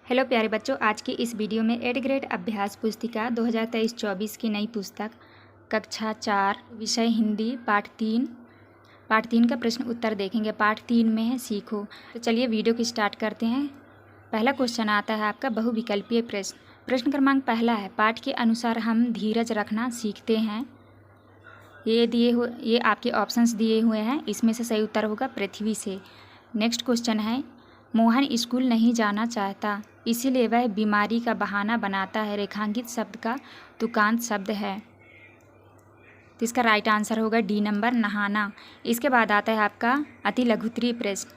Hello प्यारे बच्चों, आज की इस वीडियो में 8th ग्रेड अभ्यास पुस्तिका 2023-24 की नई पुस्तक कक्षा 4 विषय हिंदी पाठ 3 का प्रश्न उत्तर देखेंगे। पाठ 3 में है सीखो। तो चलिए वीडियो की स्टार्ट करते हैं। पहला क्वेश्चन आता है आपका बहुविकल्पीय प्रश्न। प्रश्न क्रमांक पहला है, पाठ के अनुसार हम धीरज रखना सीखते हैं। ये आपके ऑप्शंस दिए हुए हैं, इसमें से सही उत्तर होगा पृथ्वी से। नेक्स्ट क्वेश्चन है, मोहन स्कूल नहीं जाना चाहता, इसीलिए वह बीमारी का बहाना बनाता है। रेखांकित शब्द का तुकांत शब्द है, तो इसका राइट आंसर होगा डी नंबर, नहाना। इसके बाद आता है आपका अति लघुत्तरीय प्रश्न।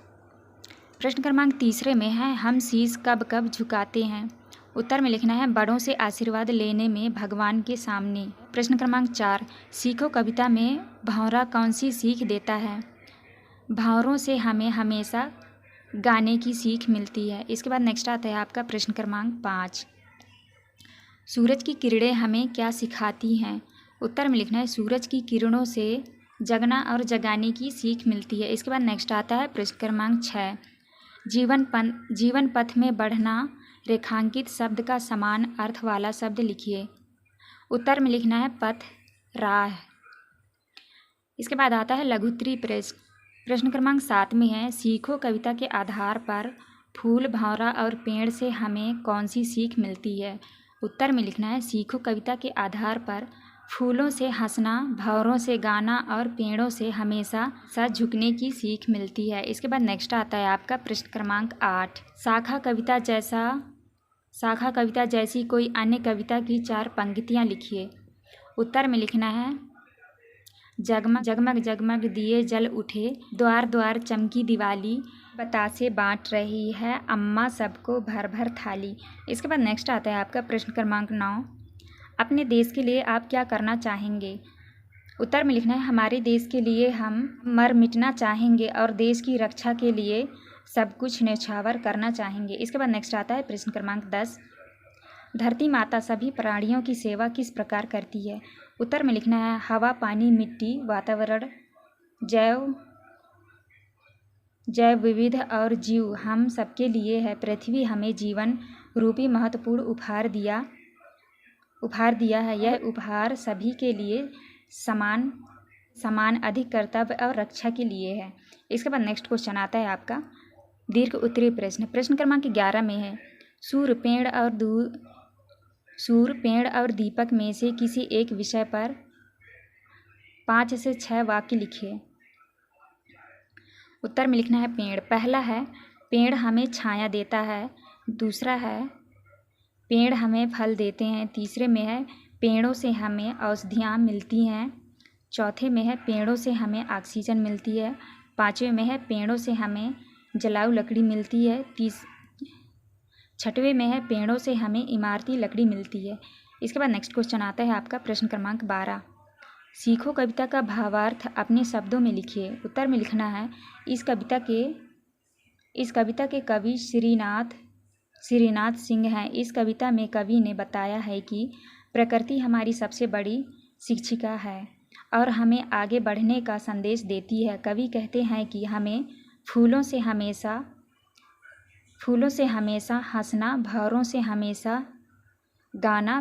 प्रश्न क्रमांक तीसरे में है, हम शीश कब कब झुकाते हैं। उत्तर में लिखना है, बड़ों से आशीर्वाद लेने में भगवान के सामने। प्रश्न क्रमांक 4, सीखो कविता में भंवरा कौन सी सीख देता है। भंवरों से हमें हमेशा गाने की सीख मिलती है। इसके बाद नेक्स्ट आता है आपका प्रश्न क्रमांक 5, सूरज की किरणें हमें क्या सिखाती हैं। उत्तर में लिखना है, सूरज की किरणों से जगना और जगाने की सीख मिलती है। इसके बाद नेक्स्ट आता है प्रश्न क्रमांक 6, जीवन पथ में बढ़ना। रेखांकित शब्द का समान अर्थ वाला शब्द लिखिए। उत्तर में लिखना है पथ, राह। इसके बाद आता है लघुत्तरीय प्रश्न। प्रश्न क्रमांक 7 में है, सीखो कविता के आधार पर फूल, भंवरा और पेड़ से हमें कौन सी सीख मिलती है। उत्तर में लिखना है, सीखो कविता के आधार पर फूलों से हंसना, भंवरों से गाना और पेड़ों से हमेशा सर झुकने की सीख मिलती है। इसके बाद नेक्स्ट आता है आपका प्रश्न क्रमांक 8, शाखा कविता जैसी कोई अन्य कविता की 4 पंक्तियाँ लिखिए। उत्तर में लिखना है, जगमग जगमग जगमग दिए जल उठे, द्वार द्वार चमकी दिवाली, बतासे बांट रही है अम्मा सबको भर भर थाली। इसके बाद नेक्स्ट आता है आपका प्रश्न क्रमांक 9, अपने देश के लिए आप क्या करना चाहेंगे। उत्तर में लिखना है, हमारे देश के लिए हम मर मिटना चाहेंगे और देश की रक्षा के लिए सब कुछ न्यौछावर करना चाहेंगे। इसके बाद नेक्स्ट आता है प्रश्न क्रमांक 10, धरती माता सभी प्राणियों की सेवा किस प्रकार करती है। उत्तर में लिखना है, हवा, पानी, मिट्टी, वातावरण, जैव विविध और जीव हम सबके लिए है। पृथ्वी हमें जीवन रूपी महत्वपूर्ण उपहार दिया है। यह उपहार सभी के लिए समान अधिक कर्तव्य और रक्षा के लिए है। इसके बाद नेक्स्ट क्वेश्चन आता है आपका दीर्घ उत्तरीय प्रश्न। प्रश्न क्रमांक 11 में है, सूर्य, पेड़ और दीपक में से किसी एक विषय पर 5 से 6 वाक्य लिखिए। उत्तर में लिखना है पेड़। पहला है, पेड़ हमें छाया देता है। दूसरा है, पेड़ हमें फल देते हैं। तीसरे में है, पेड़ों से हमें औषधियाँ मिलती हैं। चौथे में है, पेड़ों से हमें ऑक्सीजन मिलती है। पाँचवें में है, पेड़ों से हमें जलाऊ लकड़ी मिलती है। छठवें में है, पेड़ों से हमें इमारती लकड़ी मिलती है। इसके बाद नेक्स्ट क्वेश्चन आता है आपका प्रश्न क्रमांक 12, सीखो कविता का भावार्थ अपने शब्दों में लिखिए। उत्तर में लिखना है, इस कविता के कवि श्रीनाथ सिंह हैं। इस कविता में कवि ने बताया है कि प्रकृति हमारी सबसे बड़ी शिक्षिका है और हमें आगे बढ़ने का संदेश देती है। कवि कहते हैं कि हमें फूलों से हमेशा हंसना, भंवरों से हमेशा गाना,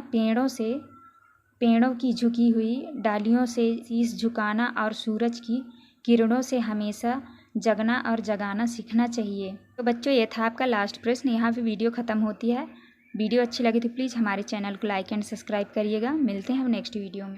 पेड़ों की झुकी हुई डालियों से शीश झुकाना और सूरज की किरणों से हमेशा जगना और जगाना सीखना चाहिए। तो बच्चों, ये था आपका लास्ट प्रश्न। यहाँ पे वीडियो ख़त्म होती है। वीडियो अच्छी लगी तो प्लीज़ हमारे चैनल को लाइक एंड सब्सक्राइब करिएगा। मिलते हैं हम नेक्स्ट वीडियो में।